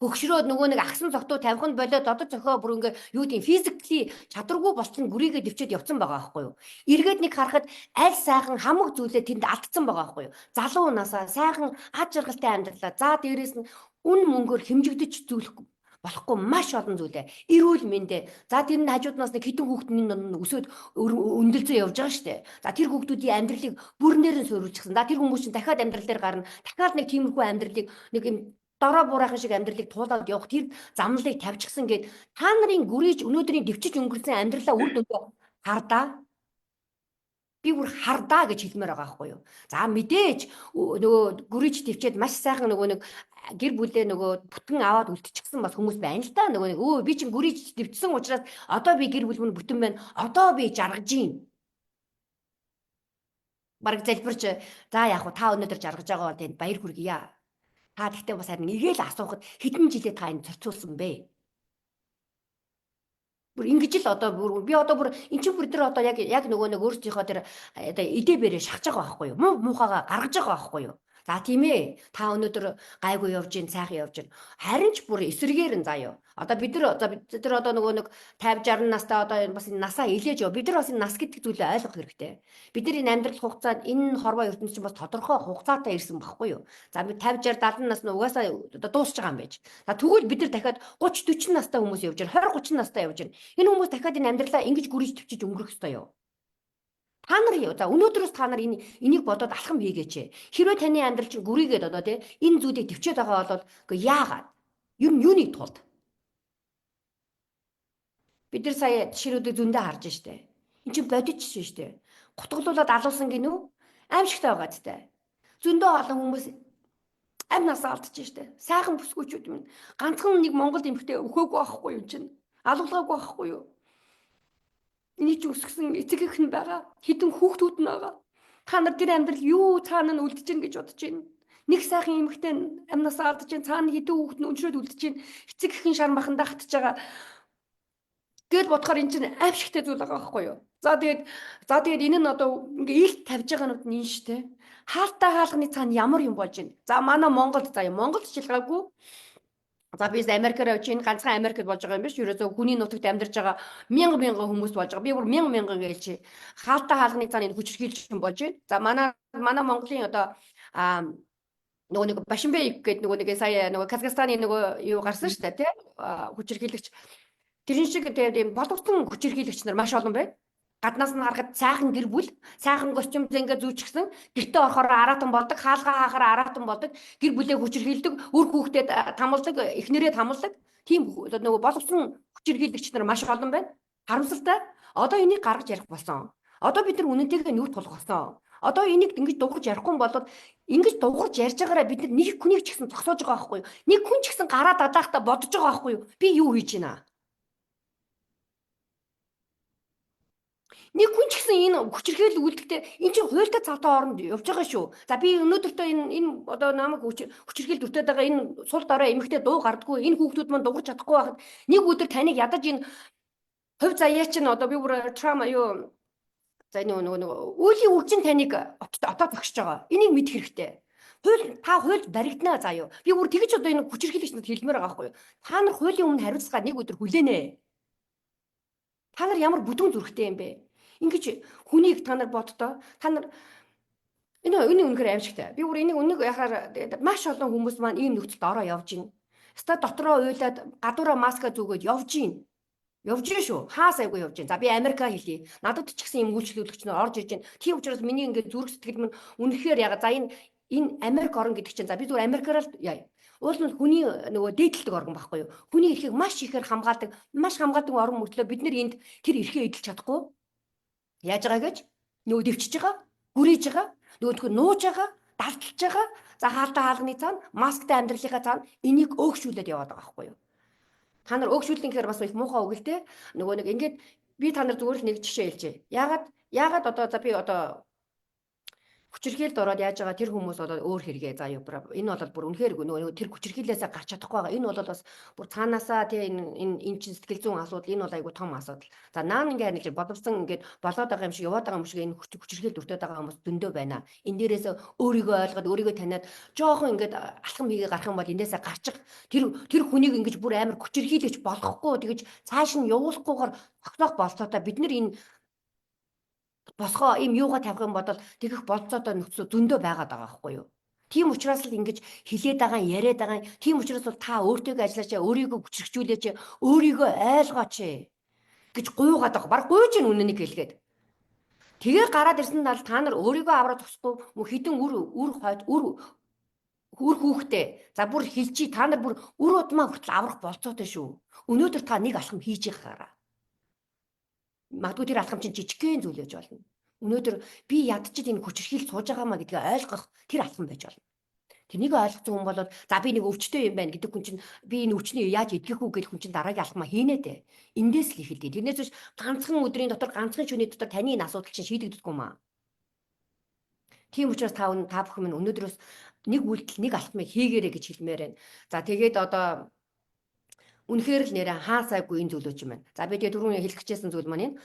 Хөгшрөөд нөгөө нэг агсан цогтуу тавих нь болоод одоо зохио бүр ингээ юу тийм физикли чадваргүй болчихсон гүрийгээ дэвчээд явцсан байгаа байхгүй юу. Эргээд нэг харахад аль сайхан хамаг зүйлээ тэнд алдсан байгаа байхгүй юу. Залуу насаа сайхан ад жаргалтай амьдралаа. За дээрэс нь үн мөнгөөр хэмжигдэж зүйлэх болохгүй маш олон зүйлээ. Эрүүл мэндэ. За тэр нь хажууднаас нэг хитэн хүүхдийн өсөөд өндөлзөө явж байгаа шүү дээ. За тэр хүүхдүүдийн амьдралыг бүрнээр нь суурилчихсан. За тэр хүмүүс чинь дахиад амьдрал дээр гарна. Дахиад нэг тиймэрхүү амьдралыг нэг юм дороо буурайхан шиг амьдралыг туулаад явах тэр замналыг тавьчихсан гэд та нарын гүрийж өнөөдрийн дэвчиж өнгөрсөн амьдралаа үр дүндээ хардаа. Би бүр хардаа гэж хэлмээр байгаа байхгүй юу. За мэдээж нөгөө гүрийж дэвчээд маш сайхан нөгөө нэг гэр бүлээ нөгөө бүтэн аваад үлдчихсэн бас хүмүүс байна л да. Нөгөө нэг би чинь гүрийж дэвчсэн учраас одоо би гэр бүл мөн бүтэн байна. Одоо би жаргаж гин. Бараг залбирч за яг та өнөөдөр жаргаж байгаа бол тэнд баяр хүргье. Та тэгтээ бас харин эгээл асуухад хэдэн жилээ та энэ зохицуулсан бэ? Бүр ингэж л одоо би одоо бүр эн чинь бүр тэр одоо яг нөгөө нэг өөрсдийнхөө тэр одоо идэ бэрээ шахаж байгаа байхгүй юу? Муухайгаа гаргаж байгаа байхгүй юу? За тийм ээ. Та өнөөдөр гайгүй явж гин, сайхан явж гин. Харин ч бүр эсрэгээр нь заяа. Одоо бид нар одоо нөгөө нэг 50 60 настай одоо бас энэ насаа илээж яв. Бид нар бас энэ нас гэдэг зүйлээ ойлгох хэрэгтэй. Бид нар энэ амьдрал хугацаанд энэ хорвоо ертөнцийн чинь бас тодорхой хугацаатай ирсэн байхгүй юу? За би 50 60 70 нас нь угаасаа дуусч байгаа юм байж. За тэгвэл бид нар дахиад 30 40 настай хүмүүс явж гин, 20 30 настай явж гин. Энэ хүмүүс дахиад энэ амьдралаа ингэж гүрийж төвчиж өнгөрөх ёстой юу? Та нар за өнөөдрөөс та нар энийг бодоод алхам хийгээч. Хэрвээ таны амьдрал чинь гүрийгээд одоо тий энэ зүйлийг төвчээд байгаа бол үгүй яагаад? Ер нь юуны тулд? Бид нар сая жишээнүүдийг зөндөө харж штэ. Энд чинь бодит жишээ штэ. Гутгалуулаад алуулсан гинүү аимшигтай байгаа зтэй. Зөндөө олон хүмүүс амь насаа алдчих штэ. Сайхан бүсгүүчүүд минь ганцхан нэг Монгол эмэгтэй өхөөгүй байхгүй юу чинь? Алуулгаагүй байхгүй юу? Эний ч өсгсөн эцэг их нь байгаа. Хідэн хүүхдүүд нь байгаа. Та нар тэр амьдрал юу цаана нь үлдэж гин гэж бодож байна. Нэг сайхан эмэгтэй амнаас алдаж гин цаана хідэн хүүхд нь өншрөөд үлдэж гин. Эцэг ихэн шар махандаа хатж байгаа. Гэт бодохоор эн чинь аимшигтай зүйл байгаа байхгүй юу? За тэгээд энэ нь одоо ингээ илт тавьж байгаа нь энэ штэ. Хаалттай хаалганы цаана ямар юм болж байна? За манай Монголд Монголд шилгаагүй. За би Америкаар явж гин ганцхан Америкт болж байгаа юм биш. Ерөөсөө хүний нутагт амьдарч байгаа мянган хүмүүс болж байгаа. Би бүр мянган гэлж хаалттай хаалганы цаана энэ хүчрхийлж болж байна. За манай Монголын одоо нөгөө нэг Башинбек гэдэг нөгөө нэг сая нөгөө Казахстаны нөгөө юу гарсан шүү дээ тий хүчрхийлэгч. Тэрэн шиг тэгээд ийм боловсон хүчрхийлэгч нар маш олон байна. гаднаас нь харахад сайхан гэр бүл, сайхан костюмтэй ингээд зүүчгсэн, гэртээ орохоор аратан болдог, хаалгаа хаахаар аратан болдог, гэр бүлээ хүчирхийлдэг, үр хүүхдэд тамалдаг, эхнэрээ тамалдаг. Тийм нөгөө боловсон хүчирхийлэгч нар маш олон байна. Харамсалтай. Одоо энийг гаргаж ярих болсон. Одоо бид нар үнэнтэйгээ нүрд тулгасан. Одоо энийг ингэж дуурж ярихгүй болоод ингэж дуурж ярьж байгаараа бид нар нэг хүнийг ч гэсэн зогсоож байгаа байхгүй юу? Нэг хүн ч гэсэн гараа дадаахта бодож байгаа байхгүй юу? Би юу хийж байна? Нэг хүн ч гэсэн энэ хүчирхийлэл үүдэлтэй энэ чинь хуультай цавтай хооронд явж байгаа шүү. За би өнөөдөртөө энэ одоо намайг хүчирхийлэл дүртээд байгаа энэ сул дорой эмэгтэй дуу гардггүй энэ хүүхдүүд маань дуурч чадахгүй байхад нэг өдөр таныг ядаж энэ хувь заяа чинь одоо би бүр трама юу за нөгөө үеийн үржин таныг отоо зогсож байгаа. Энийг мэдэх хэрэгтэй. Та хуульд баригдана заа юу. Би бүр тэгэж одоо энэ хүчирхийлэгч нарт хэлмээр байгаа байхгүй юу. Та нар хуулийн өмнө хариуцлага нэг өдөр хүлээнэ. Та нар ямар бүдүүн зүрхтэй юм бэ? Ингэж хүнийг та нар боддоо. Та нар энэ үнэхээр аимшигтай. Би бүр энийг үнэг яхаар маш олон хүмүүс маань ийм нөхцөлд ороо явж байна. Ста дотроо уйлаад гадуураа маска зүгээд явж байна. Явж байна шүү. Хаа сайгүй явж байна. За би Америка хэлье. Надад ч гэсэн юм үйлчлүүлэгч нар орж иж байна. Тийм учраас миний ингээд зүрх сэтгэл минь үнэхээр яга. За энэ Америк орн гэдэг чинь за би зүгээр Америкаар л яа. Уул нь хүний нөгөө дээдэлдэг орн байхгүй юу? Хүний эрхийг маш ихээр хамгаалдаг, маш хамгаалдаг орн мөртлөө бид нар энд тэр эрхээ эдэлж чадахгүй. Яаж байгаа гэж? Нөгөө дэвчиж байгаа, гүрийж байгаа, нөгөөдхөө нууж байгаа, далтж байгаа. За хаалтаа хаалганы цаана, масктай амьдралынхаа цаана энийг өөгшүүлээд яваад байгаа байхгүй юу? Та нар өөгшүүлдэг гэхээр бас их муухай үг л те. Нөгөө нэг ингээд би та нар зүгээр л нэг жишээ хэлжээ. Яагаад одоо за би одоо хүчирхийлд ороод яаж байгаа тэр хүмүүс одоо өөр хэрэгээ заа юу энэ бол бүр үнэхээр нөгөө тэр хүчирхийлээсээ гарч чадахгүй байгаа. Энэ бол бас бүр цаанаасаа тий энэ чин сэтгэл зүйн асуудал энэ бол айгүй том асуудал. За наан ингээд нэг боловсон ингээд болоод байгаа юм шиг яваад байгаа юм шиг энэ хүчирхийлд өртөөд байгаа хүмүүс зөндөө байна. Энэ дээрээс өөрийгөө ойлгоод өөрийгөө таниад жоохон ингээд алхам хийгээ гарах юм бол эндээсээ гарчих тэр хүнийг ингэж бүр амар хүчирхийлж болохгүй тэгэж цааш нь явуулахгүйгээр тогтоох болцоотой бид нар энэ босгоо им юугаа тавих юм бодол тэгэх болцоотой нөхцөл зөндөө байгаад байгаа байхгүй юу. Тийм учраас л ингэж хилээд байгаа яриад байгаа. Тийм учраас бол та өөртөө ажиллаач, өөрийгөө хүчрхжүүлээч, өөрийгөө ойлгооч гэж гуйгаад байгаа. Бараг гуйж ийн үнэнийг хэлгээд. Тэгээ гараад ирсэн тал та нар өөрийгөө аваад тусахгүй мөн хідэн үр хүүхдээ. За бүр хилчи та нар бүр үр удмаа хүртэл аврах болцоотой шүү. Өнөөдөр та нэг алхам хийж байгаараа. Магадгүй тэр алхам чинь жижигхэн зүйл байж болно. Өнөөдөр би ядчил энэ хүчирхийлэл сууж байгаамаа гэдгийг ойлгох тэр алхам байж болно. Тэрнийг ойлгосон хүн бол за би нэг өвчтөй юм байна гэдэг хүн чинь би энэ өвчнийг яаж эдгэх үү гэдэг хүн чинь дараагийн алхмаа хийнэ дээ. Эндээс л эхэлдэг. Тэрнээс биш ганцхан өдрийн дотор ганцхан шөнийн дотор таны энэ асуудал чинь шийдэгдэхгүй юм аа. Тийм учраас та бүхэн минь өнөөдрөөс нэг үйлдэл нэг алхмыг хийгээрэй гэж хэлмээр байна. За тэгээд одоо үнэхээр л нэрэ хаа сайгүй энэ зүйлөөч юм байна. За би тэгээ түрүүний хэлэх гэжсэн зүйл маань энэ.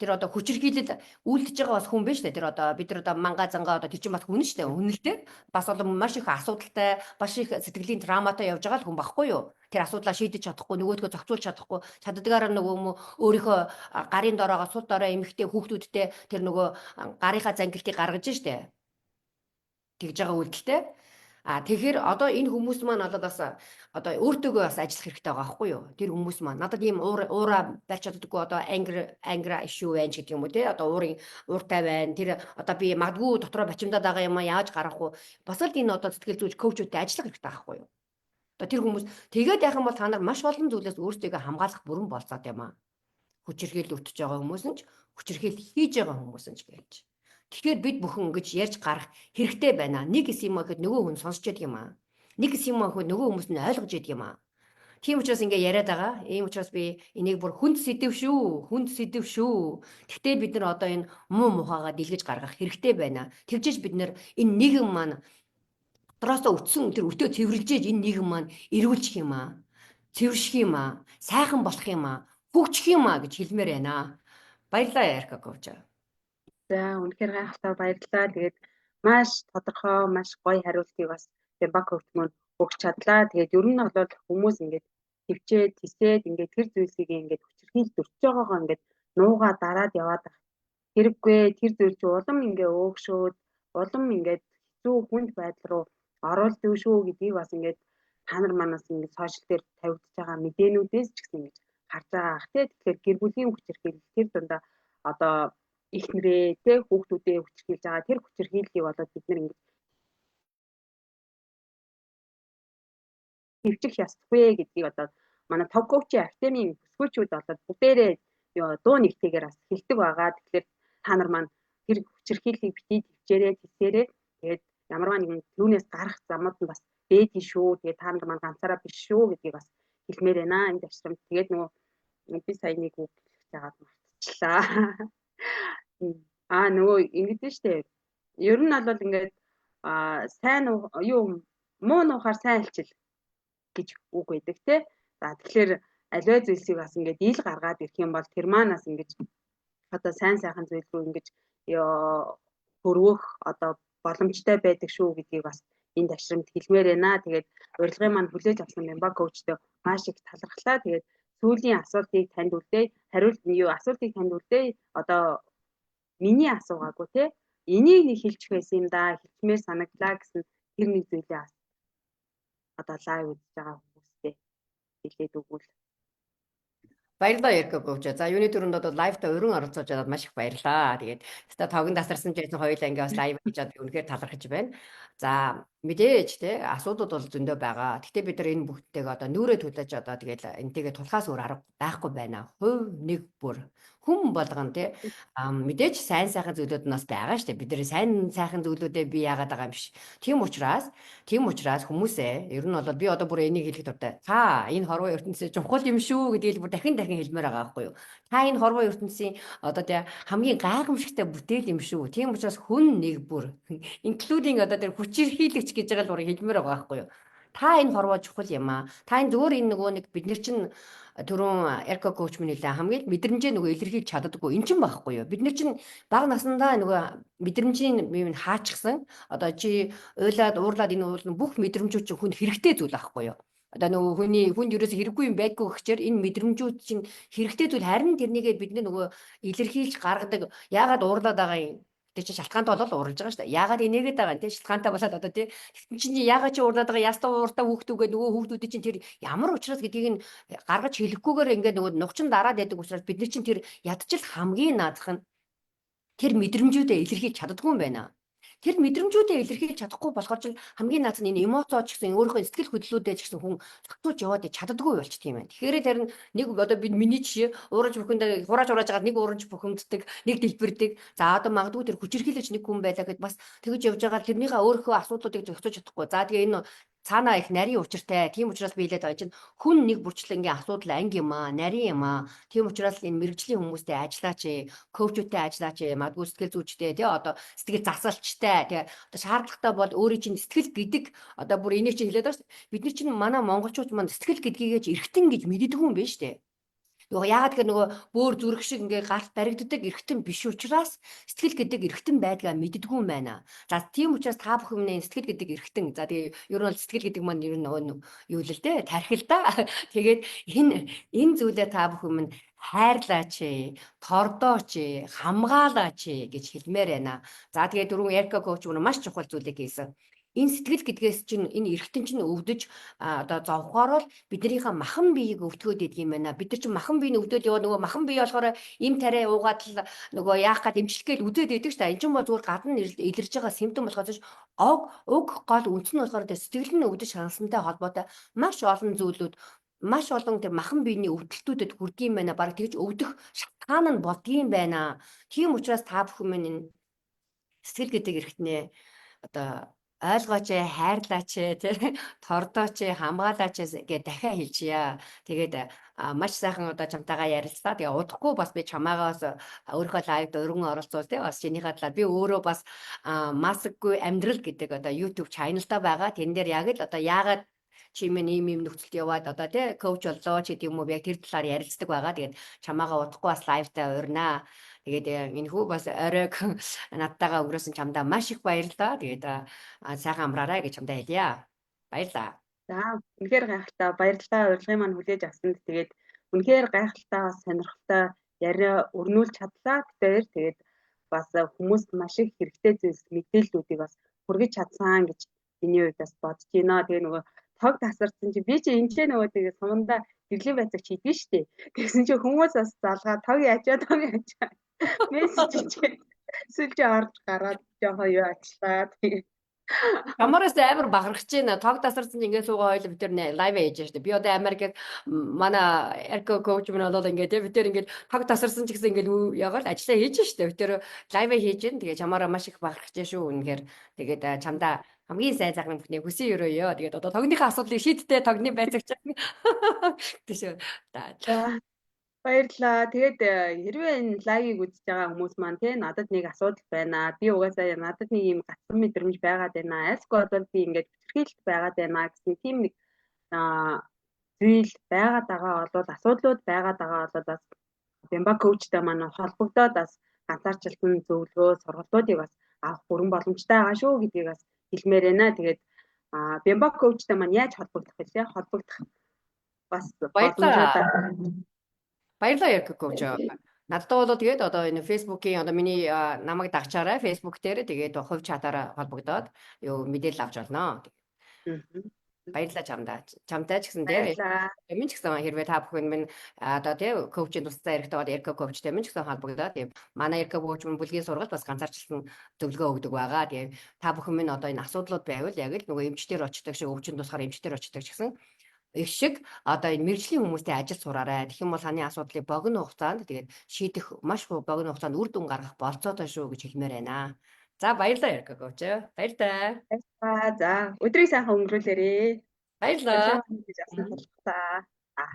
Тэр одоо хүчирхийлэл үйлдэж байгаа бас хүн биш үү? Тэр одоо бид нар одоо манга зангаа одоо тэр чинь бас хүн шүү дээ. Үнэлтэй. Бас бол маш их асуудалтай, маш их сэтгэлийн трауматай явж байгаа л хүн багхгүй юу? Тэр асуудлаа шийдэж чадахгүй, нөгөөдгөө зохицуулж чадахгүй, чаддагаараа нөгөө өөрийнхөө гарын дороогоо сул дорой эмэгтэй хүүхдүүдтэй тэр нөгөө гарынхаа зангилтыг гаргаж штэ. Тэгж байгаа үйлдэлтэй. Тэгэхээр одоо энэ хүмүүс маань одоо бас одоо өөртөөгөө бас ажиллах хэрэгтэй байгаа байхгүй юу? Тэр хүмүүс маань надад ийм уураа барьж чаддаггүй одоо ангра issue байна гэдэг юм уу те одоо ууртай байна. Тэр одоо би магадгүй дотроо бачимдаад байгаа юм яаж гарах вэ? Бас л энэ одоо сэтгэл зүйч коучуудтай ажиллах хэрэгтэй байхгүй юу? Одоо тэр хүмүүс тэгээд яах юм бол та нар маш олон зүйлээс өөрсдөө хамгаалах бүрэн болцоод юм аа. Хүчирхийлэл өтөж байгаа хүмүүс нь ч хүчирхийлэл хийж байгаа хүмүүс нь ч гэж. Тэгэхээр бид бүхэн ингэж ярьж гарах хэрэгтэй байна. Нэг хэсэг юм гэхэд нөгөө хүн сонсч яадаг юм аа. Нэг хэсэг юм гэхэд нөгөө хүмүүс нь ойлгож яадаг юм аа. Тийм учраас ингэ яриад байгаа. Ийм учраас би энийг бүр хүнд сэдэв шүү. Хүнд сэдэв шүү. Гэхдээ бид нар одоо энэ муу мухагаа дэлгэж гаргах хэрэгтэй байна. Тэгжээж бид нар энэ нийгэм маань дотроосоо өтсөн тэр өтөө цэвэрлжээж энэ нийгэм маань эрүүлчих юм аа. Цэвэрших юм аа. Сайхан болох юм аа. Хөгжих юм аа гэж хэлмээр байна. Баярлалаа Ярка коуч. За үнэхээр гайхалтай баярлалаа. Тэгээд маш тодорхой, маш гоё хариултыг бас Бямбака коуч мөн өгч чадлаа. Тэгээд ер нь бол хүмүүс ингээд төвчээд, тисээд ингээд тэр зүйлсийг ингээд хүчирхийлж өртөж байгаагаа ингээд нуугаа дараад яваад байх. Хэрэггүй тэр зүйл чи улам ингээд өөгшөөд, улам ингээд хэцүү хүнд байдал руу оруулдаг шүү гэдгийг бас ингээд та нар манаас ингээд сошиал дээр тавигдж байгаа мэдээнүүдээс ч гэсэн ингэж харж байгаа ах тий. Тэгэхээр гэр бүлийн хүчирхийлэл тэр дундаа одоо эхнэрээ тэ хүүхдүүдээ хүчрхийлж байгаа тэр хүчрхийллийг болоод бид нэр ингэж хэвчих ёсгүй гэдгийг одоо манай тог коучийн академийн бүсгүйчүүд болоод бүгдээрээ дуу нэгтэйгээр бас хэлдэг байгаа. Тэгэхээр та нар маань тэр хүчрхийллийг битгий төвчээрээ тэсгээрээ тэгээд ямарваа нэгэн түүнээс гарах замууд нь бас дээдийн шүү. Тэгээд та нар маань ганцаараа биш шүү гэдгийг бас хэлмээр байна энэ төвчрөмд. Тэгээд нөгөө би сая нэг үг хэлж байгаад мартчихлаа. Нөгөө ингэдэж штэ. Ер нь бол ингээд сайн юу муу нухаар сайн альчил гэж үг байдаг те. За тэгэхээр аливаа зүйлсийг бас ингээд ил гаргаад ирэх юм бол тэр маань бас ингэж одоо сайн сайхан зүйл рүү ингэж хөрвөх одоо боломжтой байдаг шүү гэдгийг бас энэ ташрамд хэлмээр байна. Тэгээд урилгын маань хүлээж авсан Мемба коучтой маш их талархлаа. Тэгээд сүүлийн асуултыг танд үлдээ. Асуултыг танд үлдээ. Одоо миний асуугаагүй те. Энийг нэг хэлчих байсан юм да. Хэлмээр санагдлаа гэсэн тэр нэг зүйлээ одоо лайв үзэж байгаа хүмүүстэй хэлээд өгвөл. Баярлалаа Еркө коуч. За юуны төрөнд одоо лайвта өрн оролцож байгаад маш их баярлалаа. Тэгээд өстой тогон тасарсан жийсэн хоёулаа ингээ бас лайв хийж чаддаг үнэхээр талархаж байна. За мэдээж те асуудууд бол зөндөө байгаа. Гэтэ бид нар энэ бүгдтэйг одоо нүрээ түлээж одоо тэгээд энтэйгээ тулхаас өөр арга байхгүй байна. Хувь нэг бүр хүн болгон те мэдээж сайн сайхан зүйлүүд нь бас байгаа штэ. Бид нар сайн сайхан зүйлүүдээ би яагаад байгаа юм биш. Тийм учраас хүмүүсээ ер нь бол би одоо бүр энийг хэлэх дуртай. Та энэ хорвоо ертөнцийн чухал юм шүү гэдгийг бүр дахин хэлмээр байгаа байхгүй юу? Та энэ хорвоо ертөнцийн одоо тий хамгийн гайхамшигтай бүтээл юм шүү. Тийм учраас хүн нэг бүр including одоо тэр хүчирхийлэгч гэж байгаа л бүр хэлмээр байгаа байхгүй юу? Та энэ хорвоо чухал юм аа. Та энэ зүгээр энэ нөгөө нэг бид нар чинь түрүүн Эрко коуч минь хэлээ хамгийн мэдрэмжээ нөгөө илэрхийлж чаддаггүй эн чинь байхгүй юу? Бид нар чинь бага насндаа нөгөө мэдрэмжийн юм хаачихсан. Одоо чи уйлаад уурлаад энэ бүх мэдрэмжүүд чинь хүнд хэрэгтэй зүйл байхгүй юу? Одоо нөгөө хүнд ерөөсө хэрэггүй юм байдгүй гэхчээр энэ мэдрэмжүүд чинь хэрэгтэй зүйл харин тэрнийгээ бид нөгөө илэрхийлж гаргадаг яагаад уурлаад байгаа юм? Тэг чи шалтгаантай болол уурлаж байгаа шүү дээ. Яагаад инээгээд байгаа юм те шалтгаантай болоод одоо тий тэгтэн чинь яагаад чи уурлаад байгаа ястаа ууртаа хүүхдүүгээ нөгөө хүүхдүүдийн чинь тэр ямар учраас гэдгийг нь гаргаж хэлэхгүйгээр ингээд нөгөө нухчин дараад байдаг учраас бид нар чинь тэр ядчил хамгийн наадах нь тэр мэдрэмжүүдээ илэрхийлж чаддгүй юм байна. Тэр мэдрэмжүүдээ илэрхийлж чадахгүй болохоор ч хамгийн наад нь энэ эмоцоо ч гэсэн өөрийнхөө сэтгэл хөдлөлүүдээ ч гэсэн хүн зохицуулж яваад чаддаггүй болчт юм байна. Тэгэхээр тэр нэг одоо би миний жишээ уурж бүхэндээ хурааж жагаад нэг уурж бухимддаг, нэг дэлбэрдэг. За одоо магадгүй тэр хүчирхийлж нэг хүн байлаа гэд бас тэгж явж байгаа тэрнийхээ өөрийнхөө асуудлуудыг зохицуулж чадахгүй. За тэгээ энэ цаанаа их нарийн учиртай. Тийм учраас би хэлээд байгаа чинь хүн нэг бүрчлэнгийн асуудал анги юм аа, нарийн юм аа. Тийм учраас энэ мэрэгжлийн хүмүүстэй ажиллаач, коучтой ажиллаач, магадгүй сэтгэл зүйчтэй тий одоо сэтгэл засалчтай тий одоо шаардлагатай бол өөрийн чинь сэтгэл гэдэг одоо бүр энийг чинь хэлээд байгаа шүү дээ. Бид нар чинь манай монголчууд маань сэтгэл гэдгийгээж эргэтэн гэж мэддэг юм байна шүү дээ. Яагаад гэхээр нөгөө бөөр зүрх шиг ингээ гарт баригддаг эргэтэн биш учраас сэтгэл гэдэг эргэтэн байдгаа мэддэггүй юм байна. За тийм учраас та бүхэн сэтгэл гэдэг эргэтэн. За тэгээ ер нь бол сэтгэл гэдэг маань ер нь нөгөө юу л дээ тархил да. Тэгээд энэ зүйлээ та бүхэн минь хайрлаач, тордооч, хамгаалаач гэж хэлмээр байна. За тэгээ дөрөв Эрка коуч өнөө маш чухал зүйлийг хийсэн. Энэ сэтгэл гэдгээс чинь энэ эргэтэн чинь өвдөж одоо зовхоор л биднийхээ махан биеийг өвтгөөд идэг юм байна. Бид нар чинь махан биеийг өвдөд яваа нөгөө махан бие болохоор им тариа уугаад л нөгөө яах гээд эмчилгээл үдээд идэг шүү дээ. Энд чинь бол зүгээр гадна илэрж байгаа симптом болохоос уг гол үнц нь болохоор сэтгэл нь өвдөж ханасантай холбоотой маш олон зүйлүүд маш олон тэр махан биений өвдөлтүүдэд хүрдэг юм байна. Бараг тэгж өвдөх шалтгаан нь бодгийм байна. Тийм учраас та бүхэн минь энэ сэтгэл гэдэг эрхтнээ одоо ойлгооч, хайрлаач, тордооч, хамгаалаач гэж дахиад хэлчихье. Тэгээд маш сайхан одоо чамтайгаа ярилцлаа. Тэгээ удахгүй бас би чамаагаас өөрийнхөө лайвд өргөн оролцуул тий бас чинийхээ талаар би өөрөө бас масаггүй амьдрал гэдэг одоо YouTube channel-та байгаа. Тэн дээр яг л одоо яагаад чи минь ийм нөхцөлд яваад одоо тий коуч боллоо ч гэдэг юм уу яг тэр талаар ярилцдаг байгаа. Тэгээд чамаагаа удахгүй бас лайвтаа урьнаа. Тэгээд энэ хүү бас оройг надтайгаа өнгөрөөсөн чамдаа маш их баярлалаа. Тэгээд сайхан амраарай гэж чамдаа хэлье. Баярлалаа. За үнэхээр гайхалтай баярлалаа урилгын маань хүлээж авсанд. Тэгээд үнэхээр гайхалтай бас сонирхолтой яриа өрнүүлж чадлаа. Тэгээд бас хүмүүст маш их хэрэгтэй зүйлс мэдээллүүдийг бас хүргэж чадсан гэж миний хувьд бас бодож байна. Тэгээ нөгөө тог тасарсан чи би чи энэ ч нөгөө тэгээ сумандаа дэглэм байцаг хийдэж штэ. Тэгсэн чи хүмүүс бас залгаа тог яачаа. мессеж хийгээд сүүлдээ орж гараад жоохон юу ачлаа. Тэгээ Чамаараас амар бахархаж байна. Тог тасарсан чинь ингээд суугаа хоёул бид тэр лайв хийж штэ. Би одоо Америкт манай эрко коуч мөн болоод ингээд те бид тэр ингээд тог тасарсан ч гэсэн ингээд ягаал ажиллаа хийж штэ. бид тэр лайв хийж гин. Тэгээ чамаараа маш их бахархаж шүү үнэхээр. Тэгээд чамдаа хамгийн сайн сайхан бүхний хүсэн өрөөё. Тэгээд одоо тогныхаа асуудлыг шийдтээ тогны байцаагч. Тийш. за баярлалаа. Тэгээд хэрвээ энэ лайвыг үзэж байгаа хүмүүс маань тий надад нэг асуудал байна. Би угаасаа надад нэг юм гацсан мэдрэмж байгаад байна. Эсвэл бол би ингээд хүчрхийлэлт байгаад байна гэсэн тийм нэг зүйл байгаад байгаа бол асуудлууд байгаад байгаа бол бас Бямба коучтой маань холбогдоод бас ганцаарчлалтын зөвлөгөө, сургалтуудыг бас авах бүрэн боломжтой байгаа шүү гэдгийг бас хэлмээр байна. Тэгээд Бямба коучтой маань яаж холбогдох вэ? Холбогдох бас боломжтой. Баярлалаа. Баярлалаа Эрк коуч. Надтай бол тэгээд одоо энэ фэйсбүүкийн одоо миний намайг дагчаарай фэйсбүүк дээр тэгээд хувь чатаараа холбогдоод юу мэдээлэл авч болно. Баярлалаа чамдаа. Чамтай ч гэсэн дээр Баярлалаа. минь ч гэсэн хэрвээ та бүхэн минь одоо тий коучийн тусдаа эрэхтэй бол Эрка коучтэй минь ч гэсэн холбогдоод тийм манай Эрка коуч мөн бүлгийн сургалт бас ганцаарчлан зөвлөгөө өгдөг байгаа. Тэгээ та бүхэн минь одоо энэ асуудлууд байвал яг л нөгөө эмчтэр очдог шиг өвчин тусгаар эмчтэр очдог ч гэсэн их шиг одоо энэ мэрэгжлийн хүмүүстэй ажил сураарай. Тэгэх юм бол таны асуудлыг богино хугацаанд тэгээд шийдэх маш богино хугацаанд үр дүн гаргах болцоотой шүү гэж хэлмээр байна. За баярлалаа Эрка коуч. Баярлалаа. За өдрийг сайхан өнгөрүүлээрэй. Баярлалаа. Зорилго хийж авсан талхтаа.